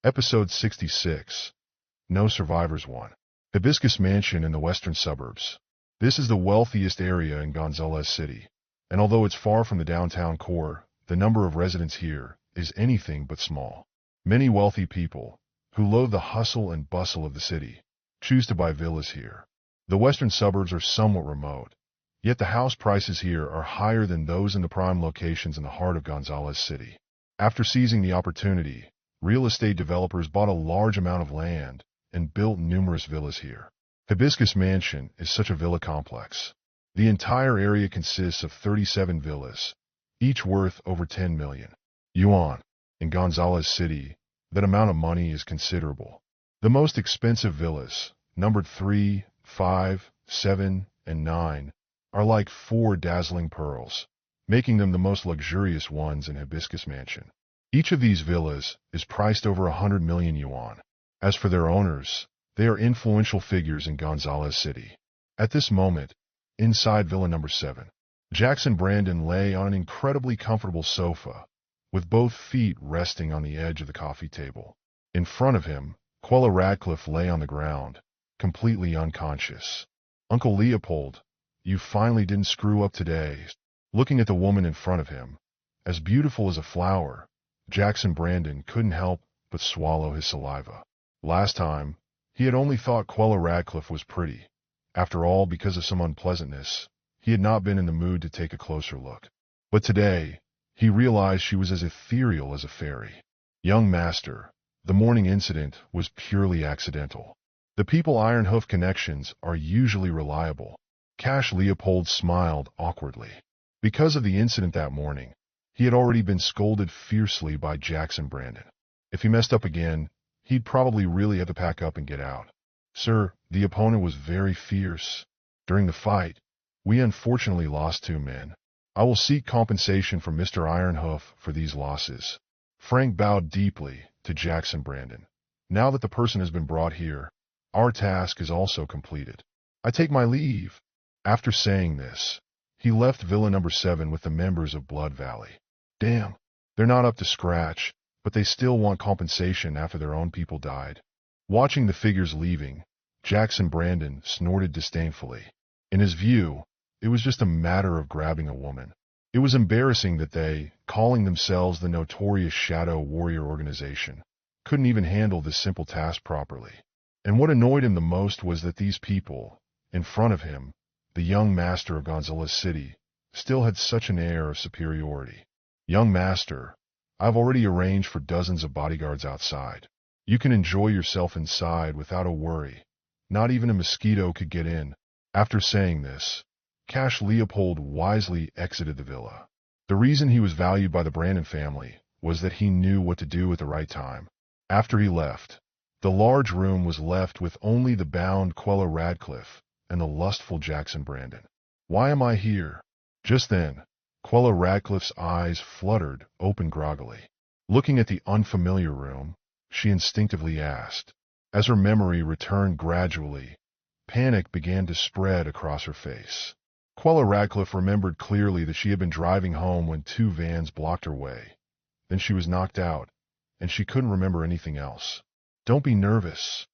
Episode 66. No Survivors 1. Hibiscus Mansion in the western suburbs. This is the wealthiest area in Gonzales City, and although it's far from the downtown core, the number of residents here is anything but small. Many wealthy people, who loathe the hustle and bustle of the city, choose to buy villas here. The western suburbs are somewhat remote, yet the house prices here are higher than those in the prime locations in the heart of Gonzales City. After seizing the opportunity, real estate developers bought a large amount of land and built numerous villas here. Hibiscus Mansion is such a villa complex. The entire area consists of 37 villas, each worth over 10 million yuan. In Gonzales City, that amount of money is considerable. The most expensive villas, numbered 3, 5, 7, and 9, are like 4 dazzling pearls, making them the most luxurious ones in Hibiscus Mansion. Each of these villas is priced over 100 million yuan. As for their owners, they are influential figures in Gonzales City. At this moment, inside Villa number 7, Jackson Brandon lay on an incredibly comfortable sofa, with both feet resting on the edge of the coffee table. In front of him, Quella Radcliffe lay on the ground, completely unconscious. "Uncle Leopold, you finally didn't screw up today." Looking at the woman in front of him, as beautiful as a flower, Jackson Brandon couldn't help but swallow his saliva. Last time, he had only thought Quella Radcliffe was pretty. After all, because of some unpleasantness, he had not been in the mood to take a closer look. But today, he realized she was as ethereal as a fairy. "Young master, the morning incident was purely accidental. The People Ironhoof connections are usually reliable." Cash Leopold smiled awkwardly. Because of the incident that morning, he had already been scolded fiercely by Jackson Brandon. If he messed up again, he'd probably really have to pack up and get out. "Sir, the opponent was very fierce. During the fight, we unfortunately lost 2 men. I will seek compensation from Mr. Ironhoof for these losses." Frank bowed deeply to Jackson Brandon. "Now that the person has been brought here, our task is also completed. I take my leave." After saying this, he left Villa number 7 with the members of Blood Valley. Damn, they're not up to scratch, but they still want compensation after their own people died. Watching the figures leaving, Jackson Brandon snorted disdainfully. In his view, it was just a matter of grabbing a woman. It was embarrassing that they, calling themselves the notorious Shadow Warrior Organization, couldn't even handle this simple task properly. And what annoyed him the most was that these people, in front of him, the young master of Gonzales City, still had such an air of superiority. "Young master, I've already arranged for dozens of bodyguards outside. You can enjoy yourself inside without a worry. Not even a mosquito could get in." After saying this, Cash Leopold wisely exited the villa. The reason he was valued by the Brandon family was that he knew what to do at the right time. After he left, the large room was left with only the bound Quella Radcliffe and the lustful Jackson Brandon. "Why am I here?" Just then, Quella Radcliffe's eyes fluttered open groggily. Looking at the unfamiliar room, she instinctively asked. As her memory returned gradually, panic began to spread across her face. Quella Radcliffe remembered clearly that she had been driving home when 2 vans blocked her way. Then she was knocked out, and she couldn't remember anything else. "Don't be nervous."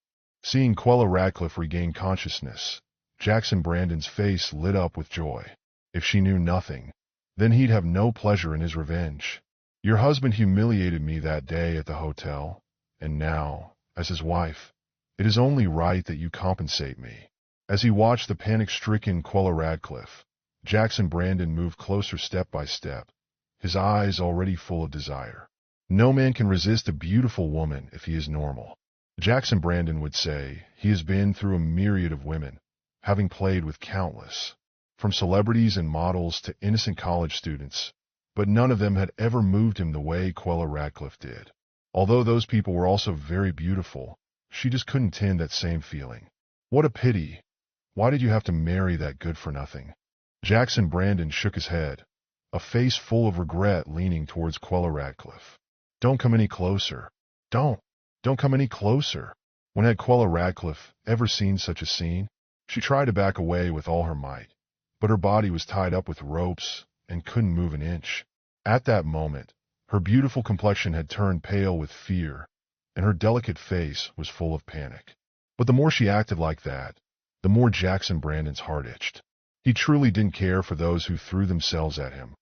Seeing Quella Radcliffe regain consciousness, Jackson Brandon's face lit up with joy. If she knew nothing, then he'd have no pleasure in his revenge. "Your husband humiliated me that day at the hotel, and now, as his wife, it is only right that you compensate me." As he watched the panic-stricken Quella Radcliffe, Jackson Brandon moved closer step by step, his eyes already full of desire. No man can resist a beautiful woman if he is normal. Jackson Brandon would say he has been through a myriad of women, having played with countless, from celebrities and models to innocent college students, but none of them had ever moved him the way Quella Radcliffe did. Although those people were also very beautiful, she just couldn't tend that same feeling. What a pity. Why did you have to marry that good-for-nothing? Jackson Brandon shook his head, a face full of regret leaning towards Quella Radcliffe. "Don't come any closer. Don't come any closer." When had Quella Radcliffe ever seen such a scene? She tried to back away with all her might, but her body was tied up with ropes and couldn't move an inch. At that moment, her beautiful complexion had turned pale with fear, and her delicate face was full of panic. But the more she acted like that, the more Jackson Brandon's heart itched. He truly didn't care for those who threw themselves at him.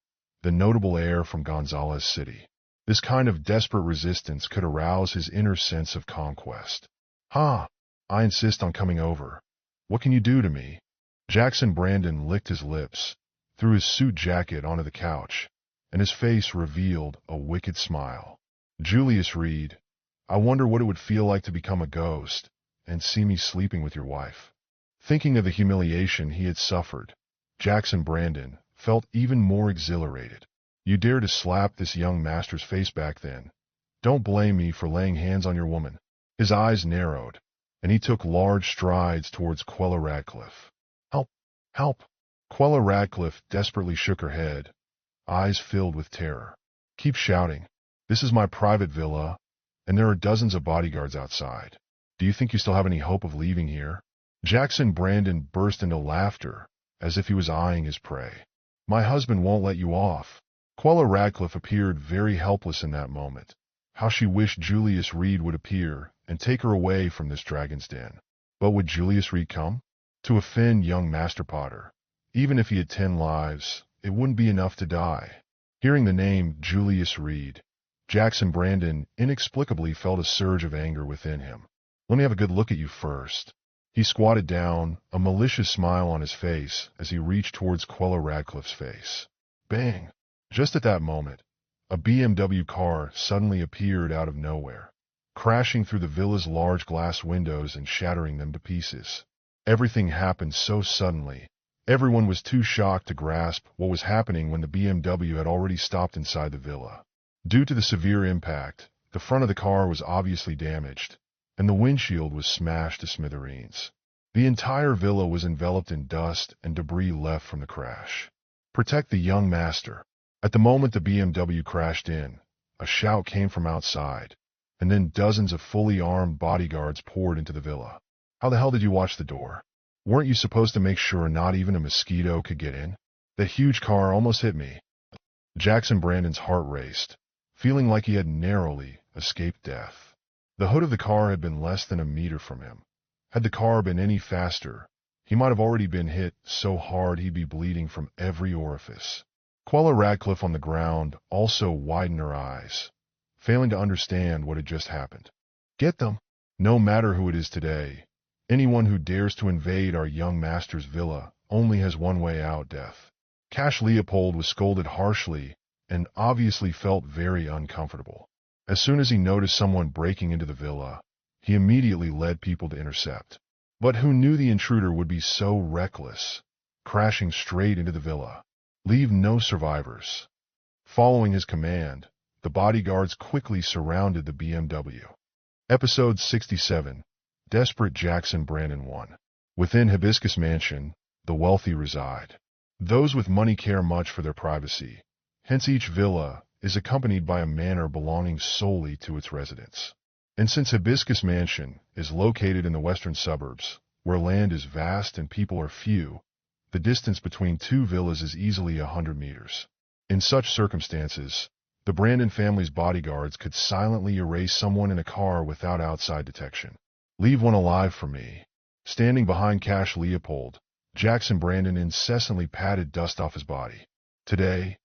The notable heir from Gonzales City. This kind of desperate resistance could arouse his inner sense of conquest. "Ha! I insist on coming over. What can you do to me?" Jackson Brandon licked his lips, threw his suit jacket onto the couch, and his face revealed a wicked smile. "Julius Reed, I wonder what it would feel like to become a ghost and see me sleeping with your wife." Thinking of the humiliation he had suffered, Jackson Brandon felt even more exhilarated. "You dare to slap this young master's face back then. Don't blame me for laying hands on your woman." His eyes narrowed, and he took large strides towards Quella Radcliffe. "Help! Help!" Quella Radcliffe desperately shook her head, eyes filled with terror. "Keep shouting. This is my private villa, and there are dozens of bodyguards outside. Do you think you still have any hope of leaving here?" Jackson Brandon burst into laughter, as if he was eyeing his prey. "My husband won't let you off." Quella Radcliffe appeared very helpless in that moment. How she wished Julius Reed would appear and take her away from this dragon's den. But would Julius Reed come? To offend young Master Potter, even if he had 10 lives, it wouldn't be enough to die. Hearing the name Julius Reed, Jackson Brandon inexplicably felt a surge of anger within him. "Let me have a good look at you first." He squatted down, a malicious smile on his face as he reached towards Quella Radcliffe's face. Bang! Just at that moment, a BMW car suddenly appeared out of nowhere, crashing through the villa's large glass windows and shattering them to pieces. Everything happened so suddenly, everyone was too shocked to grasp what was happening when the BMW had already stopped inside the villa. Due to the severe impact, the front of the car was obviously damaged, and the windshield was smashed to smithereens. The entire villa was enveloped in dust and debris left from the crash. "Protect the young master." At the moment the BMW crashed in, a shout came from outside, and then dozens of fully armed bodyguards poured into the villa. "How the hell did you watch the door? Weren't you supposed to make sure not even a mosquito could get in? That huge car almost hit me." Jackson Brandon's heart raced, feeling like he had narrowly escaped death. The hood of the car had been less than a meter from him. Had the car been any faster, he might have already been hit so hard he'd be bleeding from every orifice. Quella Radcliffe on the ground also widened her eyes, failing to understand what had just happened. "Get them!" No matter who it is today, anyone who dares to invade our young master's villa only has one way out: death. Cash Leopold was scolded harshly and obviously felt very uncomfortable. As soon as he noticed someone breaking into the villa, he immediately led people to intercept. But who knew the intruder would be so reckless, crashing straight into the villa? "Leave no survivors." Following his command, the bodyguards quickly surrounded the BMW. Episode 67, Desperate Jackson Brandon 1. Within Hibiscus Mansion, the wealthy reside. Those with money care much for their privacy. Hence each villa is accompanied by a manor belonging solely to its residents. And since Hibiscus Mansion is located in the western suburbs, where land is vast and people are few, the distance between 2 villas is easily 100 meters. In such circumstances, the Brandon family's bodyguards could silently erase someone in a car without outside detection. "Leave one alive for me." Standing behind Cash Leopold, Jackson Brandon incessantly patted dust off his body. "Today,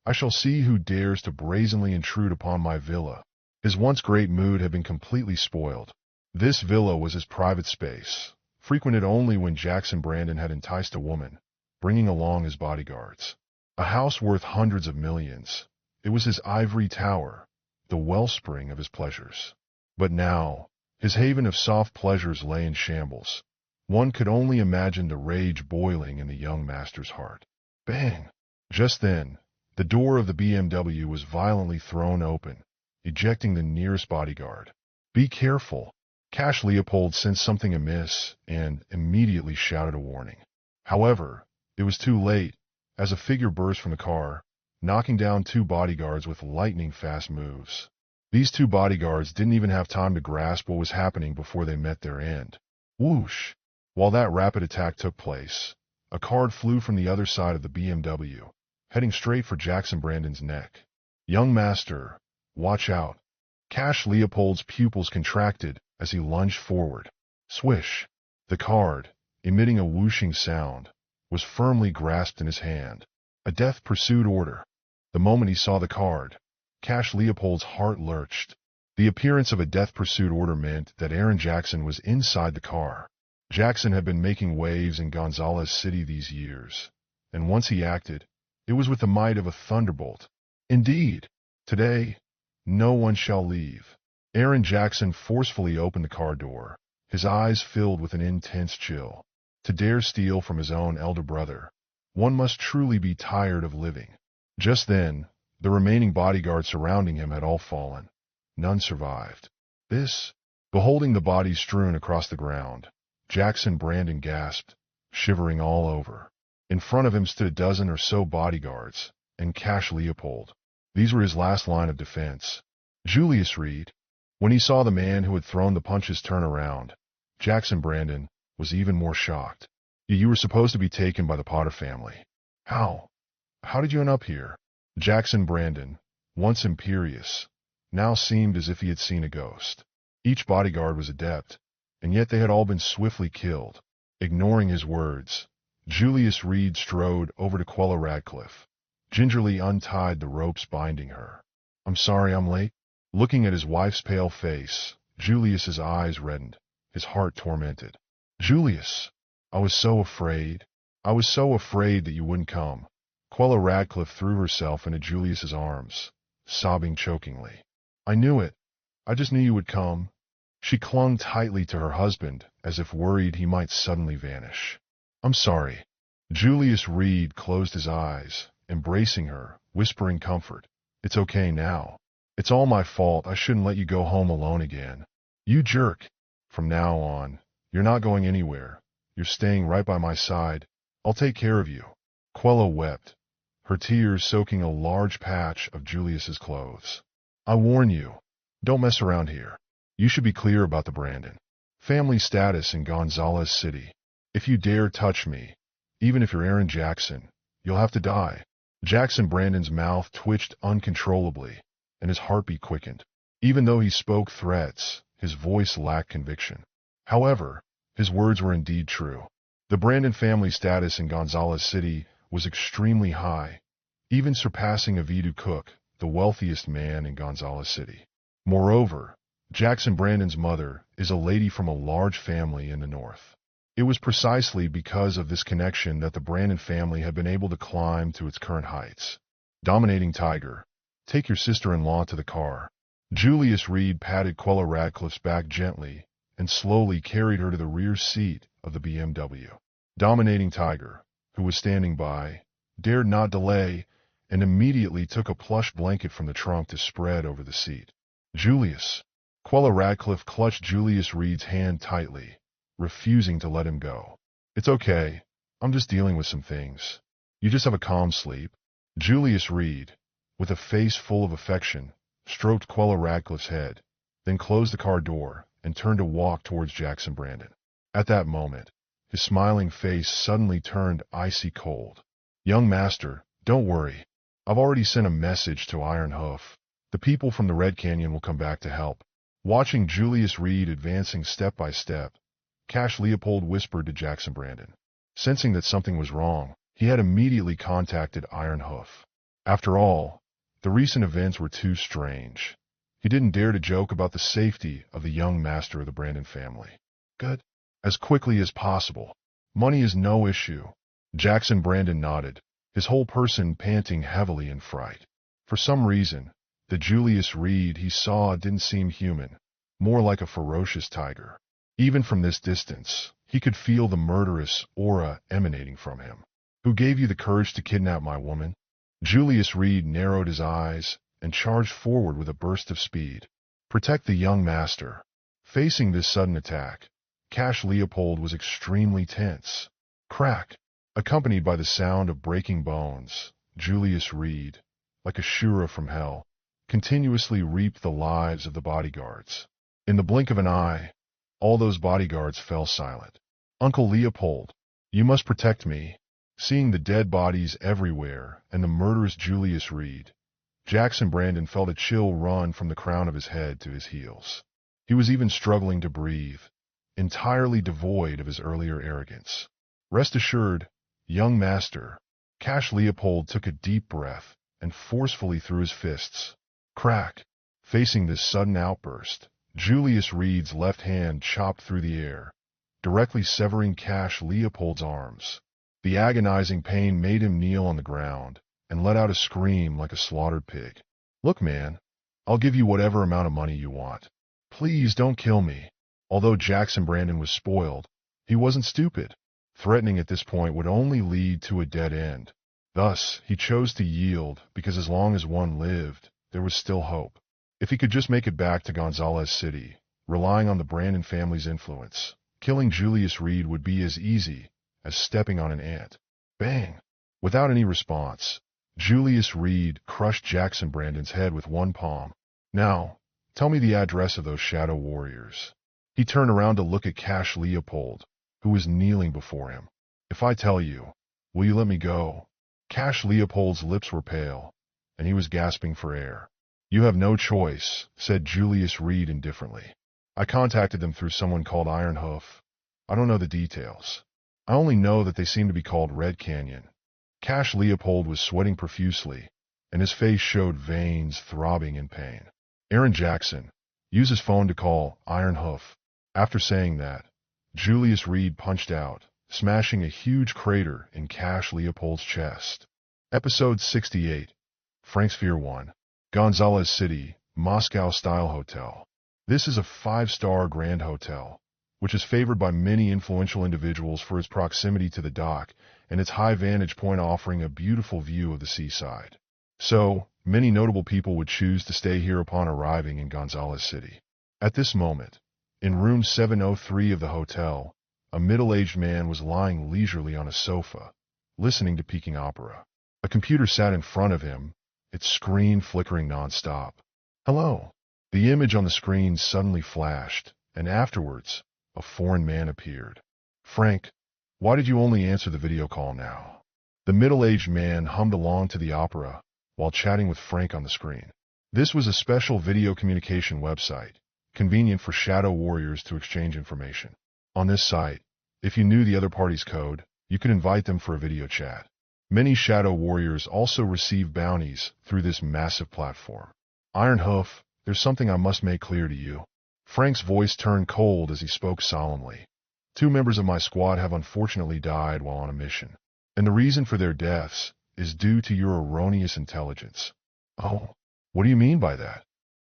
I shall see who dares to brazenly intrude upon my villa." His once great mood had been completely spoiled. This villa was his private space, frequented only when Jackson Brandon had enticed a woman, bringing along his bodyguards. A house worth hundreds of millions, it was his ivory tower, the wellspring of his pleasures. But now, his haven of soft pleasures lay in shambles. One could only imagine the rage boiling in the young master's heart. Bang! Just then, the door of the BMW was violently thrown open, ejecting the nearest bodyguard. "Be careful!" Cash Leopold sensed something amiss and immediately shouted a warning. However, it was too late, as a figure burst from the car, knocking down 2 bodyguards with lightning-fast moves. These 2 bodyguards didn't even have time to grasp what was happening before they met their end. Whoosh! While that rapid attack took place, a card flew from the other side of the BMW, heading straight for Jackson Brandon's neck. "Young master, watch out. Cash Leopold's pupils contracted as he lunged forward. Swish! The card, emitting a whooshing sound, was firmly grasped in his hand. A death pursuit order. The moment he saw the card, Cash Leopold's heart lurched. The appearance of a death pursuit order meant that Aaron Jackson was inside the car. Jackson had been making waves in Gonzales City these years, and once he acted, it was with the might of a thunderbolt. Indeed, today, no one shall leave. Aaron Jackson forcefully opened the car door, his eyes filled with an intense chill. To dare steal from his own elder brother, one must truly be tired of living. Just then, the remaining bodyguards surrounding him had all fallen. None survived. Beholding the bodies strewn across the ground, Jackson Brandon gasped, shivering all over. In front of him stood a dozen or so bodyguards, and Cash Leopold. These were his last line of defense. Julius Reed. When he saw the man who had thrown the punches turn around, Jackson Brandon was even more shocked. You were supposed to be taken by the Potter family. How? How did you end up here? Jackson Brandon, once imperious, now seemed as if he had seen a ghost. Each bodyguard was adept, and yet they had all been swiftly killed. Ignoring his words, Julius Reed strode over to Quella Radcliffe, gingerly untied the ropes binding her. I'm sorry I'm late. Looking at his wife's pale face, Julius's eyes reddened, his heart tormented. Julius, I was so afraid. I was so afraid that you wouldn't come. Quella Radcliffe threw herself into Julius's arms, sobbing chokingly. I knew it. I just knew you would come. She clung tightly to her husband, as if worried he might suddenly vanish. I'm sorry. Julius Reed closed his eyes, embracing her, whispering comfort. It's okay now. It's all my fault. I shouldn't let you go home alone again. You jerk. From now on, you're not going anywhere. You're staying right by my side. I'll take care of you. Quella wept, her tears soaking a large patch of Julius's clothes. I warn you, don't mess around here. You should be clear about the Brandon family status in Gonzales City. If you dare touch me, even if you're Aaron Jackson, you'll have to die. Jackson Brandon's mouth twitched uncontrollably, and his heartbeat quickened. Even though he spoke threats, his voice lacked conviction. However, his words were indeed true. The Brandon family status in Gonzales City was extremely high, even surpassing Avidu Cook, the wealthiest man in Gonzales City. Moreover, Jackson Brandon's mother is a lady from a large family in the north. It was precisely because of this connection that the Brandon family had been able to climb to its current heights. Dominating Tiger, take your sister-in-law to the car. Julius Reed patted Quella Radcliffe's back gently and slowly carried her to the rear seat of the BMW. Dominating Tiger, who was standing by, dared not delay and immediately took a plush blanket from the trunk to spread over the seat. Julius. Quella Radcliffe clutched Julius Reed's hand tightly, refusing to let him go. It's okay. I'm just dealing with some things. You just have a calm sleep. Julius Reed, with a face full of affection, stroked Quella Radcliffe's head, then closed the car door and turned to walk towards Jackson Brandon. At that moment, his smiling face suddenly turned icy cold. Young master, don't worry. I've already sent a message to Iron Hoof. The people from the Red Canyon will come back to help. Watching Julius Reed advancing step by step, Cash Leopold whispered to Jackson Brandon. Sensing that something was wrong, he had immediately contacted Iron Hoof. After all, the recent events were too strange. He didn't dare to joke about the safety of the young master of the Brandon family. Good. As quickly as possible. Money is no issue. Jackson Brandon nodded, his whole person panting heavily in fright. For some reason, the Julius Reed he saw didn't seem human, more like a ferocious tiger. Even from this distance, he could feel the murderous aura emanating from him. Who gave you the courage to kidnap my woman? Julius Reed narrowed his eyes and charged forward with a burst of speed. Protect the young master. Facing this sudden attack, Cash Leopold was extremely tense. Crack! Accompanied by the sound of breaking bones, Julius Reed, like a Shura from hell, continuously reaped the lives of the bodyguards. In the blink of an eye, all those bodyguards fell silent. Uncle Leopold, you must protect me. Seeing the dead bodies everywhere and the murderous Julius Reed, Jackson Brandon felt a chill run from the crown of his head to his heels. He was even struggling to breathe, entirely devoid of his earlier arrogance. Rest assured, young master, Cash Leopold took a deep breath and forcefully threw his fists. Crack! Facing this sudden outburst, Julius Reed's left hand chopped through the air, directly severing Cash Leopold's arms. The agonizing pain made him kneel on the ground and let out a scream like a slaughtered pig. Look, man, I'll give you whatever amount of money you want. Please don't kill me. Although Jackson Brandon was spoiled, he wasn't stupid. Threatening at this point would only lead to a dead end. Thus, he chose to yield because as long as one lived, there was still hope. If he could just make it back to Gonzales City, relying on the Brandon family's influence, killing Julius Reed would be as easy as stepping on an ant. Bang! Without any response, Julius Reed crushed Jackson Brandon's head with one palm. Now, tell me the address of those shadow warriors. He turned around to look at Cash Leopold, who was kneeling before him. If I tell you, will you let me go? Cash Leopold's lips were pale, and he was gasping for air. You have no choice, said Julius Reed indifferently. I contacted them through someone called Iron Hoof. I don't know the details. I only know that they seem to be called Red Canyon. Cash Leopold was sweating profusely, and his face showed veins throbbing in pain. Aaron Jackson, use his phone to call Iron Hoof. After saying that, Julius Reed punched out, smashing a huge crater in Cash Leopold's chest. Episode 68, Frank Sphere 1, Gonzales City, Moscow-style hotel. This is a 5-star Grand Hotel, which is favored by many influential individuals for its proximity to the dock and its high vantage point offering a beautiful view of the seaside. So, many notable people would choose to stay here upon arriving in Gonzales City. At this moment, in room 703 of the hotel, a middle-aged man was lying leisurely on a sofa, listening to Peking opera. A computer sat in front of him, its screen flickering non-stop. Hello. The image on the screen suddenly flashed, and afterwards, a foreign man appeared. Frank, why did you only answer the video call now? The middle-aged man hummed along to the opera while chatting with Frank on the screen. This was a special video communication website, convenient for shadow warriors to exchange information. On this site, if you knew the other party's code, you could invite them for a video chat. Many shadow warriors also receive bounties through this massive platform. Iron Hoof, there's something I must make clear to you. Frank's voice turned cold as he spoke solemnly. 2 members of my squad have unfortunately died while on a mission, and the reason for their deaths is due to your erroneous intelligence. Oh, what do you mean by that?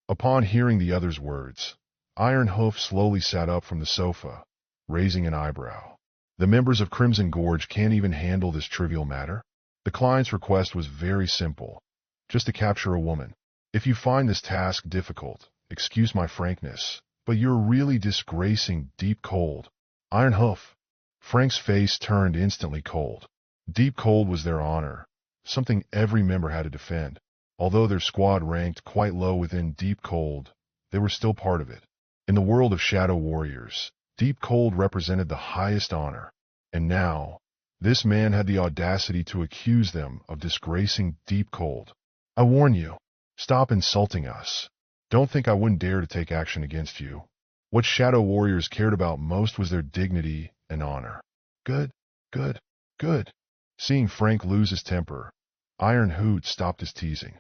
Upon hearing the other's words, Iron Hoof slowly sat up from the sofa, raising an eyebrow. The members of Crimson Gorge can't even handle this trivial matter? The client's request was very simple, just to capture a woman. If you find this task difficult, excuse my frankness, but you're really disgracing Deep Cold. Iron Hoof. Frank's face turned instantly cold. Deep Cold was their honor, something every member had to defend. Although their squad ranked quite low within Deep Cold, they were still part of it. In the world of Shadow Warriors, Deep Cold represented the highest honor. And now, this man had the audacity to accuse them of disgracing Deep Cold. I warn you, stop insulting us. Don't think I wouldn't dare to take action against you. What Shadow Warriors cared about most was their dignity and honor. Good, good, good. Seeing Frank lose his temper, Iron Hoot stopped his teasing.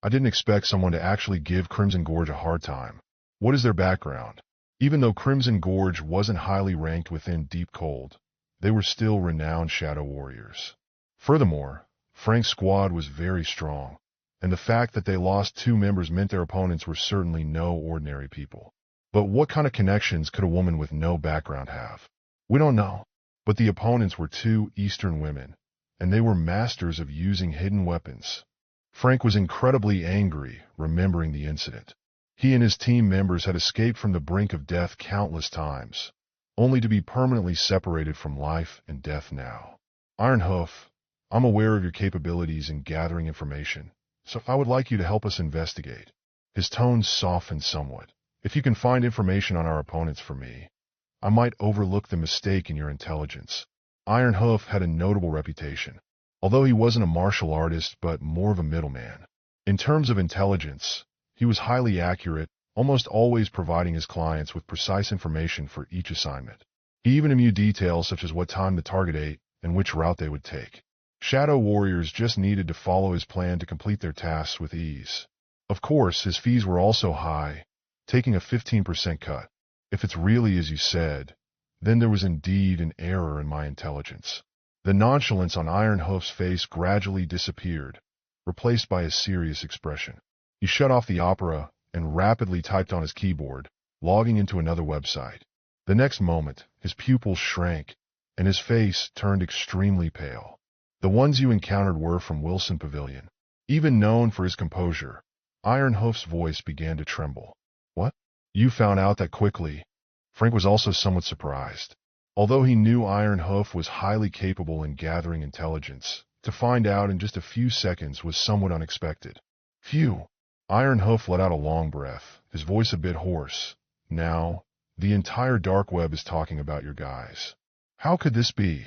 I didn't expect someone to actually give Crimson Gorge a hard time. What is their background? Even though Crimson Gorge wasn't highly ranked within Deep Cold, they were still renowned Shadow Warriors. Furthermore, Frank's squad was very strong, and the fact that they lost 2 members meant their opponents were certainly no ordinary people. But what kind of connections could a woman with no background have? We don't know. But the opponents were 2 Eastern women, and they were masters of using hidden weapons. Frank was incredibly angry remembering the incident. He and his team members had escaped from the brink of death countless times, only to be permanently separated from life and death now. Iron Hoof, I'm aware of your capabilities in gathering information, so I would like you to help us investigate. His tone softened somewhat. If you can find information on our opponents for me, I might overlook the mistake in your intelligence. Iron Hoof had a notable reputation, although he wasn't a martial artist but more of a middleman. In terms of intelligence, he was highly accurate, almost always providing his clients with precise information for each assignment. He even knew details such as what time the target ate and which route they would take. Shadow warriors just needed to follow his plan to complete their tasks with ease. Of course, his fees were also high, taking a 15% cut. If it's really as you said, then there was indeed an error in my intelligence. The nonchalance on Ironhoof's face gradually disappeared, replaced by a serious expression. He shut off the opera and rapidly typed on his keyboard, logging into another website. The next moment, his pupils shrank, and his face turned extremely pale. The ones you encountered were from Wilson Pavilion. Even known for his composure, Ironhoof's voice began to tremble. What? You found out that quickly? Frank was also somewhat surprised. Although he knew Ironhoof was highly capable in gathering intelligence, to find out in just a few seconds was somewhat unexpected. Phew! Ironhoof let out a long breath, his voice a bit hoarse. Now, the entire dark web is talking about your guys. How could this be?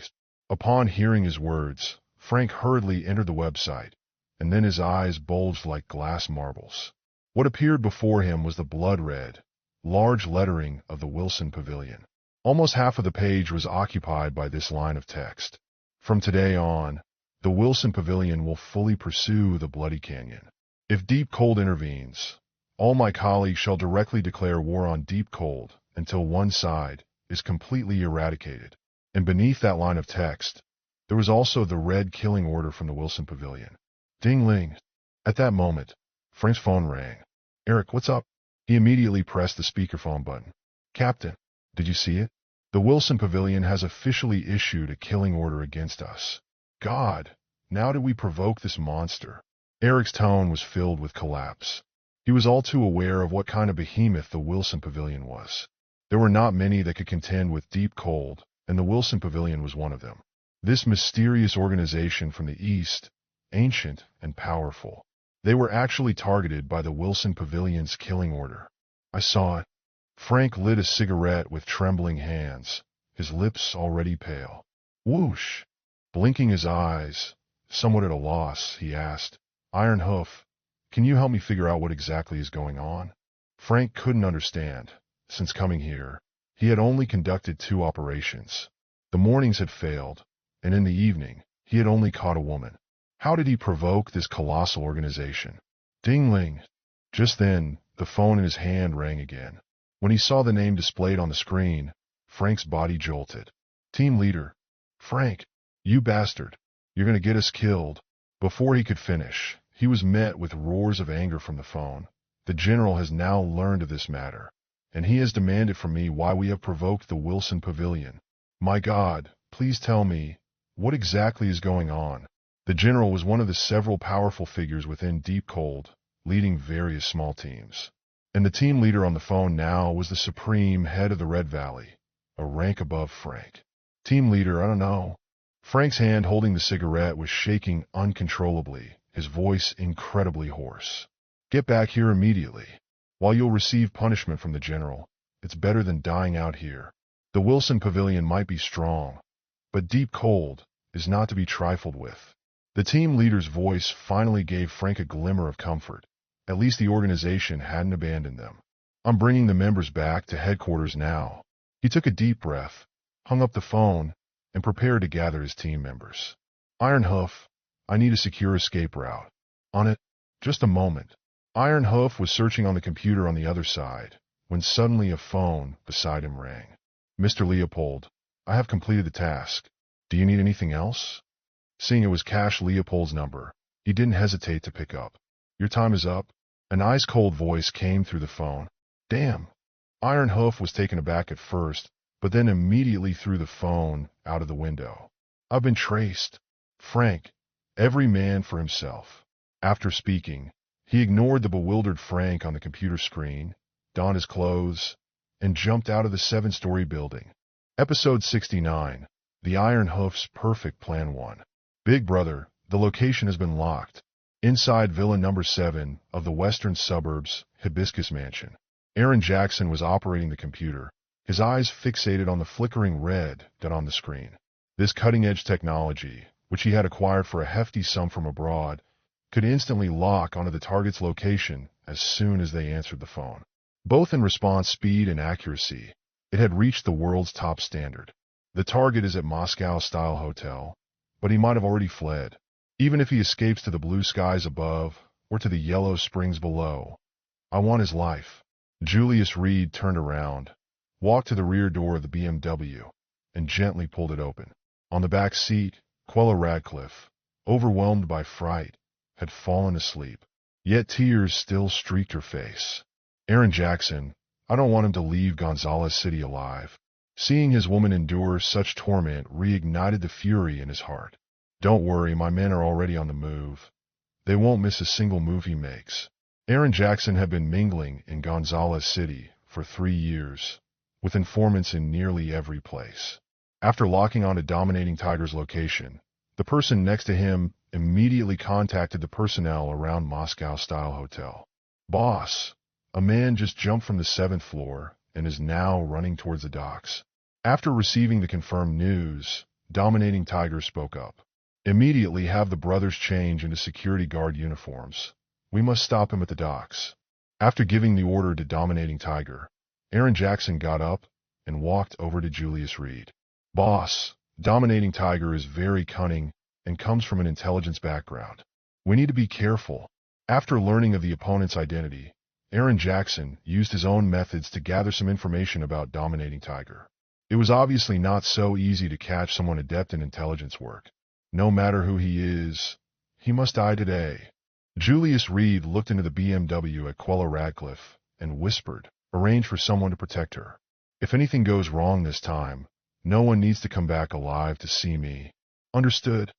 Upon hearing his words, Frank hurriedly entered the website, and then his eyes bulged like glass marbles. What appeared before him was the blood-red, large lettering of the Wilson Pavilion. Almost half of the page was occupied by this line of text. From today on, the Wilson Pavilion will fully pursue the Bloody Canyon. If Deep Cold intervenes, all my colleagues shall directly declare war on Deep Cold until one side is completely eradicated. And beneath that line of text, there was also the red killing order from the Wilson Pavilion. Ding-ling. At that moment, Frank's phone rang. Eric, what's up? He immediately pressed the speakerphone button. Captain, did you see it? The Wilson Pavilion has officially issued a killing order against us. God, now did we provoke this monster? Eric's tone was filled with collapse. He was all too aware of what kind of behemoth the Wilson Pavilion was. There were not many that could contend with Deep Cold, and the Wilson Pavilion was one of them. This mysterious organization from the East, ancient and powerful. They were actually targeted by the Wilson Pavilion's killing order. I saw it. Frank lit a cigarette with trembling hands, his lips already pale. Whoosh! Blinking his eyes, somewhat at a loss, he asked, Ironhoof, can you help me figure out what exactly is going on? Frank couldn't understand. Since coming here, he had only conducted 2 operations. The mornings had failed, and in the evening, he had only caught a woman. How did he provoke this colossal organization? Ding-ling! Just then, the phone in his hand rang again. When he saw the name displayed on the screen, Frank's body jolted. Team leader. Frank, you bastard. You're going to get us killed. Before he could finish, he was met with roars of anger from the phone. The general has now learned of this matter, and he has demanded from me why we have provoked the Wilson Pavilion. My God, please tell me, what exactly is going on? The general was one of the several powerful figures within Deep Cold, leading various small teams. And the team leader on the phone now was the supreme head of the Red Valley, a rank above Frank. Team leader, I don't know. Frank's hand holding the cigarette was shaking uncontrollably, his voice incredibly hoarse. Get back here immediately. While you'll receive punishment from the general, it's better than dying out here. The Wilson Pavilion might be strong, but Deep Cold is not to be trifled with. The team leader's voice finally gave Frank a glimmer of comfort. At least the organization hadn't abandoned them. I'm bringing the members back to headquarters now. He took a deep breath, hung up the phone, and prepared to gather his team members. Ironhoof, I need a secure escape route. On it? Just a moment. Ironhoof was searching on the computer on the other side, when suddenly a phone beside him rang. Mr. Leopold, I have completed the task. Do you need anything else? Seeing it was Cash Leopold's number, he didn't hesitate to pick up. Your time is up. An ice-cold voice came through the phone. Damn. Ironhoof was taken aback at first, but then immediately threw the phone out of the window. I've been traced. Frank, every man for himself. After speaking, he ignored the bewildered Frank on the computer screen, donned his clothes, and jumped out of the 7-story building. Episode 69, The Ironhoof's Perfect Plan 1. Big Brother, the location has been locked. Inside Villa Number 7 of the western suburbs, Hibiscus Mansion. Aaron Jackson was operating the computer, his eyes fixated on the flickering red dot on the screen. This cutting-edge technology, which he had acquired for a hefty sum from abroad, could instantly lock onto the target's location as soon as they answered the phone. Both in response speed and accuracy, it had reached the world's top standard. The target is at Moscow-style hotel, but he might have already fled. Even if he escapes to the blue skies above or to the yellow springs below, I want his life. Julius Reed turned around, walked to the rear door of the BMW, and gently pulled it open. On the back seat, Quella Radcliffe, overwhelmed by fright, had fallen asleep. Yet tears still streaked her face. Aaron Jackson, I don't want him to leave Gonzales City alive. Seeing his woman endure such torment reignited the fury in his heart. Don't worry, my men are already on the move. They won't miss a single move he makes. Aaron Jackson had been mingling in Gonzales City for 3 years, with informants in nearly every place. After locking on to Dominating Tiger's location, the person next to him immediately contacted the personnel around Moscow-style hotel. Boss, a man just jumped from the 7th floor and is now running towards the docks. After receiving the confirmed news, Dominating Tiger spoke up. Immediately have the brothers change into security guard uniforms. We must stop him at the docks. After giving the order to Dominating Tiger, Aaron Jackson got up and walked over to Julius Reed. Boss, Dominating Tiger is very cunning and comes from an intelligence background. We need to be careful. After learning of the opponent's identity, Aaron Jackson used his own methods to gather some information about Dominating Tiger. It was obviously not so easy to catch someone adept in intelligence work. No matter who he is, he must die today. Julius Reed looked into the BMW at Quella Radcliffe and whispered, arrange for someone to protect her. If anything goes wrong this time, no one needs to come back alive to see me. Understood?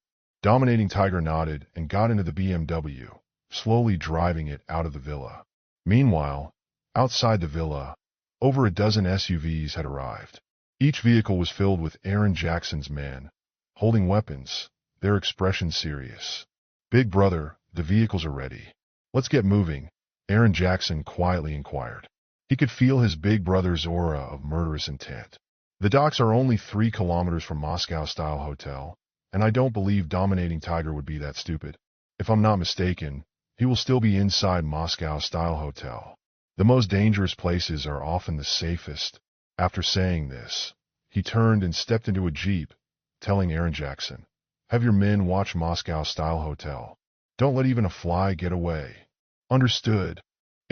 Dominating Tiger nodded and got into the BMW, slowly driving it out of the villa. Meanwhile, outside the villa, over a dozen SUVs had arrived. Each vehicle was filled with Aaron Jackson's men, holding weapons, their expression serious. Big brother, the vehicles are ready. Let's get moving, Aaron Jackson quietly inquired. He could feel his big brother's aura of murderous intent. The docks are only 3 kilometers from Moscow-style hotel, and I don't believe Dominating Tiger would be that stupid. If I'm not mistaken, he will still be inside Moscow-style hotel. The most dangerous places are often the safest. After saying this, he turned and stepped into a jeep, telling Aaron Jackson, have your men watch Moscow-style hotel. Don't let even a fly get away. Understood.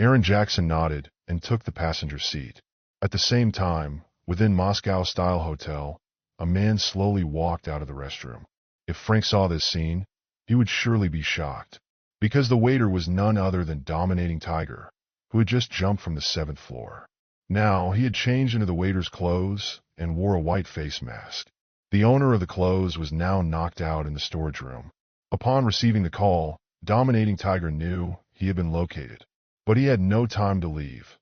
Aaron Jackson nodded and took the passenger seat. At the same time, within Moscow-style hotel, a man slowly walked out of the restroom. If Frank saw this scene, he would surely be shocked, because the waiter was none other than Dominating Tiger, who had just jumped from the 7th floor. Now, he had changed into the waiter's clothes and wore a white face mask. The owner of the clothes was now knocked out in the storage room. Upon receiving the call, Dominating Tiger knew he had been located, but he had no time to leave.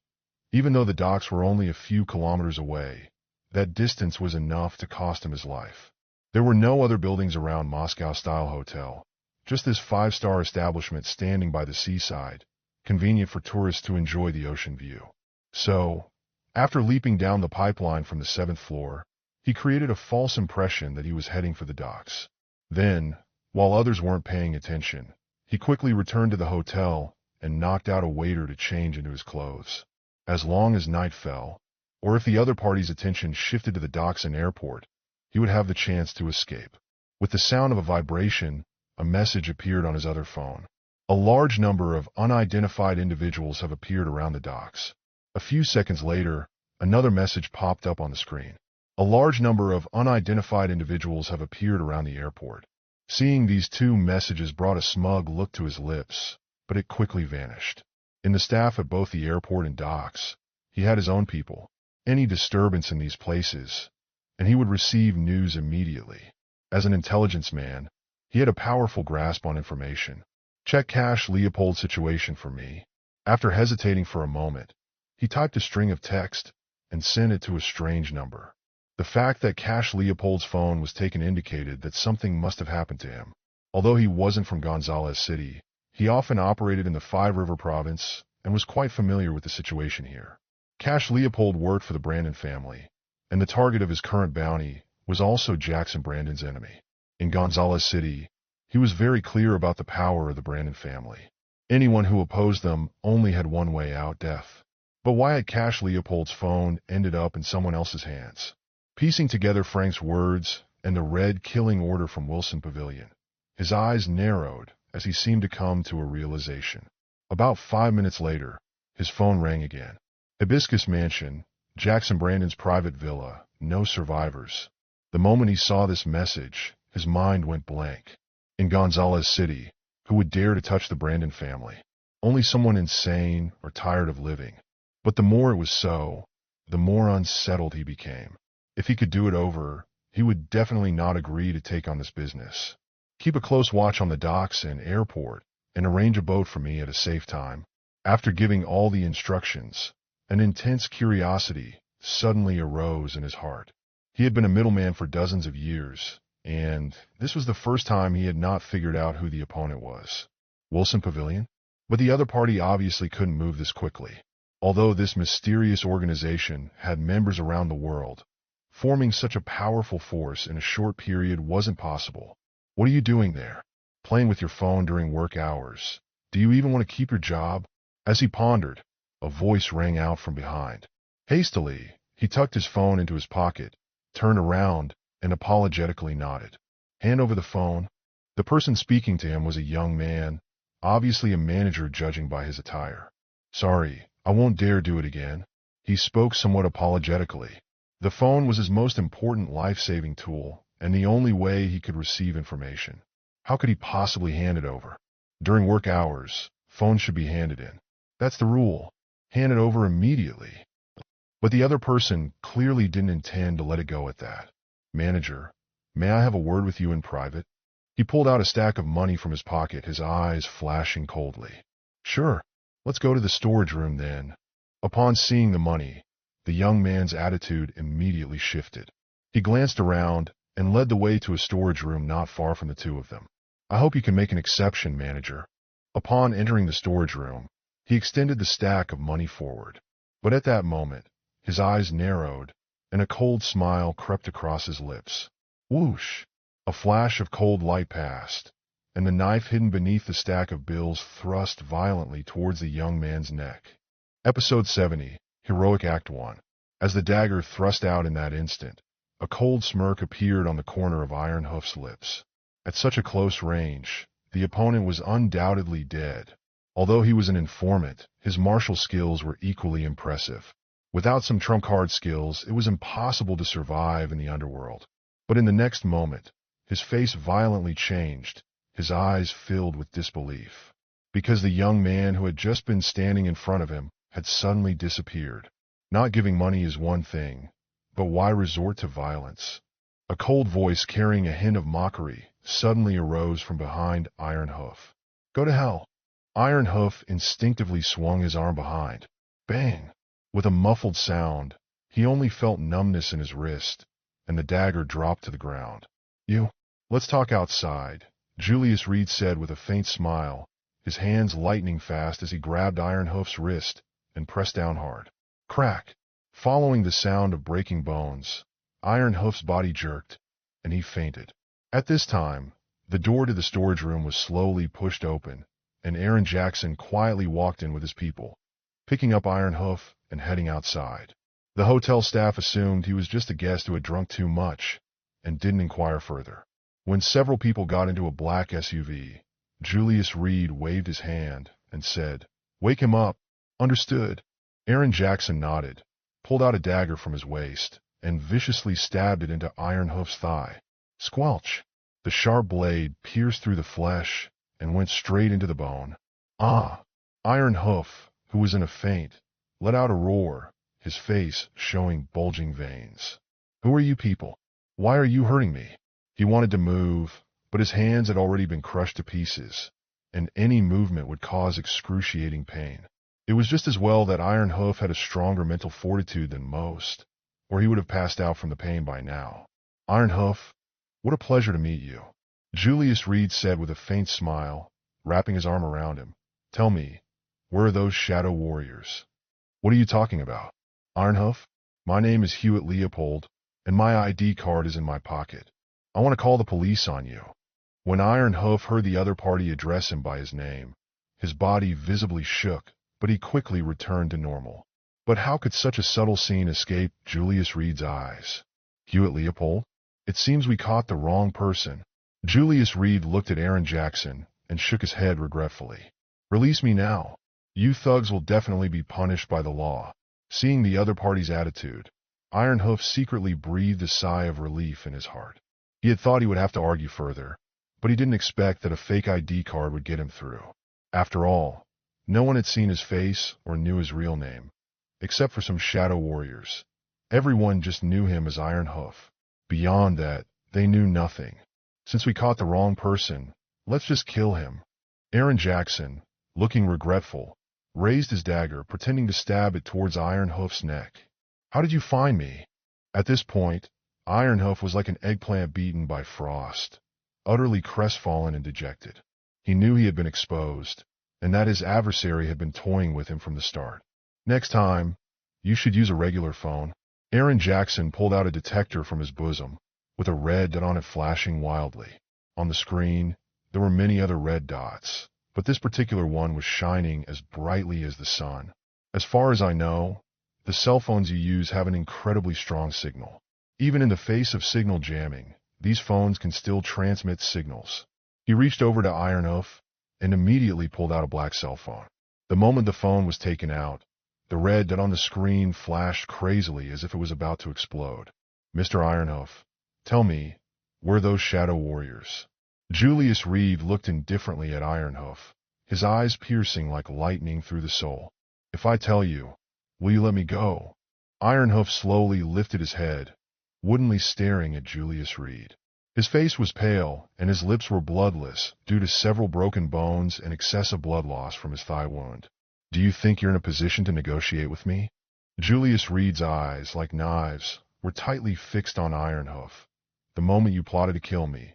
Even though the docks were only a few kilometers away, that distance was enough to cost him his life. There were no other buildings around Moscow-style hotel, just this 5-star establishment standing by the seaside, convenient for tourists to enjoy the ocean view. So, after leaping down the pipeline from the 7th floor, he created a false impression that he was heading for the docks. Then, while others weren't paying attention, he quickly returned to the hotel and knocked out a waiter to change into his clothes. As long as night fell, or if the other party's attention shifted to the docks and airport, he would have the chance to escape. With the sound of a vibration, a message appeared on his other phone. A large number of unidentified individuals have appeared around the docks. A few seconds later, another message popped up on the screen. A large number of unidentified individuals have appeared around the airport. Seeing these 2 messages brought a smug look to his lips, but it quickly vanished. In the staff at both the airport and docks, he had his own people. Any disturbance in these places, and he would receive news immediately. As an intelligence man, he had a powerful grasp on information. Check Cash Leopold's situation for me. After hesitating for a moment, he typed a string of text and sent it to a strange number. The fact that Cash Leopold's phone was taken indicated that something must have happened to him. Although he wasn't from Gonzales City, he often operated in the Five River Province and was quite familiar with the situation here. Cash Leopold worked for the Brandon family, and the target of his current bounty was also Jackson Brandon's enemy. In Gonzales City, He was very clear about the power of the Brandon family. Anyone who opposed them only had one way out, death. But why had Cash Leopold's phone ended up in someone else's hands? Piecing together Frank's words and the red killing order from Wilson Pavilion, his eyes narrowed as he seemed to come to a realization. About 5 minutes later, his phone rang again. Hibiscus Mansion, Jackson Brandon's private villa, no survivors. The moment he saw this message, his mind went blank. In Gonzales City, who would dare to touch the Brandon family? Only someone insane or tired of living. But the more it was so, the more unsettled he became. If he could do it over, he would definitely not agree to take on this business. Keep a close watch on the docks and airport, and arrange a boat for me at a safe time. After giving all the instructions, an intense curiosity suddenly arose in his heart. He had been a middleman for dozens of years, and this was the first time he had not figured out who the opponent was. Wilson Pavilion? But the other party obviously couldn't move this quickly. Although this mysterious organization had members around the world, forming such a powerful force in a short period wasn't possible. What are you doing there? Playing with your phone during work hours? Do you even want to keep your job? As he pondered, a voice rang out from behind. Hastily, he tucked his phone into his pocket, turned around, and apologetically nodded. Hand over the phone. The person speaking to him was a young man, obviously a manager judging by his attire. Sorry, I won't dare do it again. He spoke somewhat apologetically. The phone was his most important life-saving tool, and the only way he could receive information. How could he possibly hand it over? During work hours, phones should be handed in. That's the rule. Hand it over immediately. But the other person clearly didn't intend to let it go at that. Manager, may I have a word with you in private? He pulled out a stack of money from his pocket, his eyes flashing coldly. Sure. Let's go to the storage room then. Upon seeing the money, the young man's attitude immediately shifted. He glanced around and led the way to a storage room not far from the two of them. I hope you can make an exception, manager. Upon entering the storage room, he extended the stack of money forward. But at that moment, his eyes narrowed and a cold smile crept across his lips. Whoosh! A flash of cold light passed, and the knife hidden beneath the stack of bills thrust violently towards the young man's neck. Episode 70, Heroic Act 1. As the dagger thrust out in that instant, a cold smirk appeared on the corner of Ironhoof's lips. At such a close range, the opponent was undoubtedly dead. Although he was an informant, his martial skills were equally impressive. Without some trump card skills, it was impossible to survive in the underworld. But in the next moment, his face violently changed, his eyes filled with disbelief. Because the young man who had just been standing in front of him had suddenly disappeared. Not giving money is one thing, but why resort to violence? A cold voice carrying a hint of mockery suddenly arose from behind Ironhoof. Go to hell. Ironhoof instinctively swung his arm behind. Bang! With a muffled sound, he only felt numbness in his wrist, and the dagger dropped to the ground. Let's talk outside, Julius Reed said with a faint smile, his hands lightening fast as he grabbed Ironhoof's wrist and pressed down hard. Crack! Following the sound of breaking bones, Ironhoof's body jerked, and he fainted. At this time, the door to the storage room was slowly pushed open, and Aaron Jackson quietly walked in with his people, picking up Ironhoof and heading outside. The hotel staff assumed he was just a guest who had drunk too much, and didn't inquire further. When several people got into a black SUV, Julius Reed waved his hand and said, Wake him up. Understood. Aaron Jackson nodded, pulled out a dagger from his waist, and viciously stabbed it into Ironhoof's thigh. Squelch! The sharp blade pierced through the flesh and went straight into the bone. Ah! Ironhoof, who was in a faint, let out a roar, his face showing bulging veins. Who are you people? Why are you hurting me? He wanted to move, but his hands had already been crushed to pieces, and any movement would cause excruciating pain. It was just as well that Ironhoof had a stronger mental fortitude than most, or he would have passed out from the pain by now. Ironhoof, what a pleasure to meet you, Julius Reed said with a faint smile, wrapping his arm around him. Tell me, where are those shadow warriors? What are you talking about? Ironhoof, my name is Hewitt Leopold, and my ID card is in my pocket. I want to call the police on you. When Iron Hoof heard the other party address him by his name, his body visibly shook, but he quickly returned to normal. But how could such a subtle scene escape Julius Reed's eyes? Hewitt Leopold? It seems we caught the wrong person. Julius Reed looked at Aaron Jackson and shook his head regretfully. Release me now. You thugs will definitely be punished by the law. Seeing the other party's attitude, Iron Hoof secretly breathed a sigh of relief in his heart. He had thought he would have to argue further, but he didn't expect that a fake ID card would get him through. After all, no one had seen his face or knew his real name, except for some shadow warriors. Everyone just knew him as Iron Hoof. Beyond that, they knew nothing. Since we caught the wrong person, let's just kill him. Aaron Jackson, looking regretful, raised his dagger, pretending to stab it towards Iron Hoof's neck. How did you find me? At this point, Iron Hoof was like an eggplant beaten by frost, utterly crestfallen and dejected. He knew he had been exposed, and that his adversary had been toying with him from the start. Next time, you should use a regular phone. Aaron Jackson pulled out a detector from his bosom, with a red dot on it flashing wildly. On the screen, there were many other red dots, but this particular one was shining as brightly as the sun. As far as I know, the cell phones you use have an incredibly strong signal. Even in the face of signal jamming, these phones can still transmit signals. He reached over to Iron Hoof and immediately pulled out a black cell phone. The moment the phone was taken out, the red dot on the screen flashed crazily as if it was about to explode. Mr. Iron Hoof, tell me, were those shadow warriors? Julius Reed looked indifferently at Iron Hoof, his eyes piercing like lightning through the soul. If I tell you, will you let me go? Iron Hoof slowly lifted his head, woodenly staring at Julius Reed. His face was pale, and his lips were bloodless due to several broken bones and excessive blood loss from his thigh wound. Do you think you're in a position to negotiate with me? Julius Reed's eyes, like knives, were tightly fixed on Iron Hoof. The moment you plotted to kill me,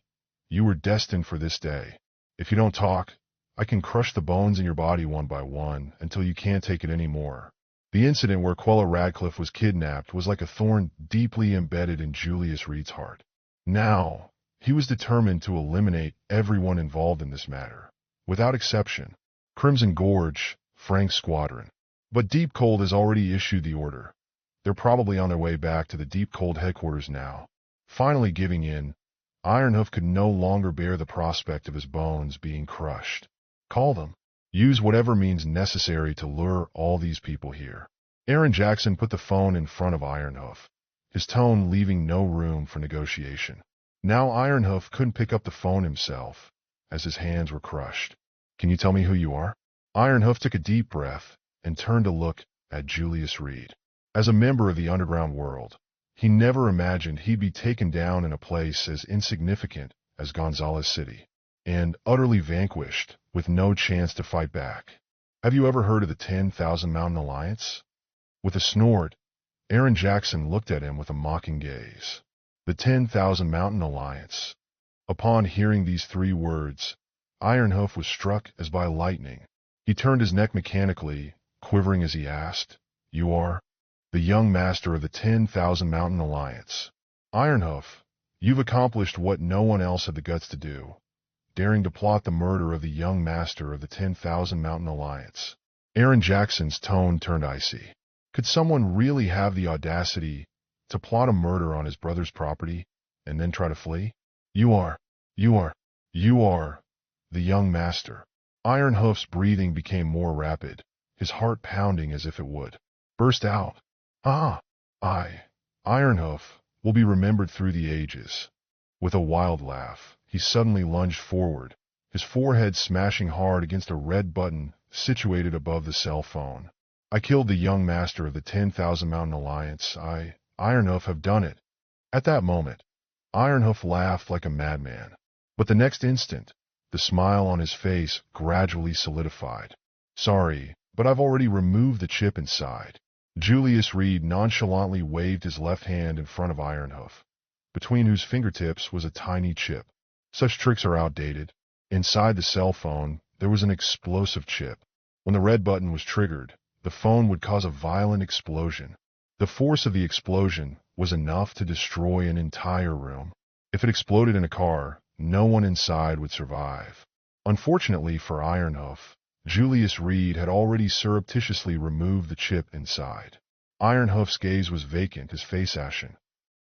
you were destined for this day. If you don't talk, I can crush the bones in your body one by one until you can't take it anymore. The incident where Quella Radcliffe was kidnapped was like a thorn deeply embedded in Julius Reed's heart. Now, he was determined to eliminate everyone involved in this matter, without exception. Crimson Gorge, Frank's squadron. But Deep Cold has already issued the order. They're probably on their way back to the Deep Cold headquarters now. Finally giving in, Iron Hoof could no longer bear the prospect of his bones being crushed. Call them. Use whatever means necessary to lure all these people here. Aaron Jackson put the phone in front of Iron Hoof, his tone leaving no room for negotiation. Now Iron Hoof couldn't pick up the phone himself, as his hands were crushed. Can you tell me who you are? Iron Hoof took a deep breath and turned to look at Julius Reed. As a member of the underground world, he never imagined he'd be taken down in a place as insignificant as Gonzales City, and utterly vanquished with no chance to fight back. Have you ever heard of the 10,000 Mountain Alliance? With a snort, Aaron Jackson looked at him with a mocking gaze. The 10,000 Mountain Alliance. Upon hearing these three words, Iron Hoof was struck as by lightning. He turned his neck mechanically, quivering as he asked, You are? The young master of the 10,000 Mountain Alliance. Iron Hoof, you've accomplished what no one else had the guts to do, daring to plot the murder of the young master of the 10,000 Mountain Alliance. Aaron Jackson's tone turned icy. Could someone really have the audacity to plot a murder on his brother's property and then try to flee? You are the young master. Iron Hoof's breathing became more rapid, his heart pounding as if it would burst out. Iron Hoof, will be remembered through the ages. With a wild laugh, he suddenly lunged forward, his forehead smashing hard against a red button situated above the cell phone. I killed the young master of the 10,000 Mountain Alliance. Iron Hoof, have done it. At that moment, Iron Hoof laughed like a madman. But the next instant, the smile on his face gradually solidified. Sorry, but I've already removed the chip inside. Julius Reed nonchalantly waved his left hand in front of Iron Hoof, between whose fingertips was a tiny chip. Such tricks are outdated. Inside the cell phone, there was an explosive chip. When the red button was triggered, the phone would cause a violent explosion. The force of the explosion was enough to destroy an entire room. If it exploded in a car, No one inside would survive. Unfortunately for Ironhoof, Julius Reed had already surreptitiously removed the chip inside. Ironhoof's gaze was vacant, his face ashen.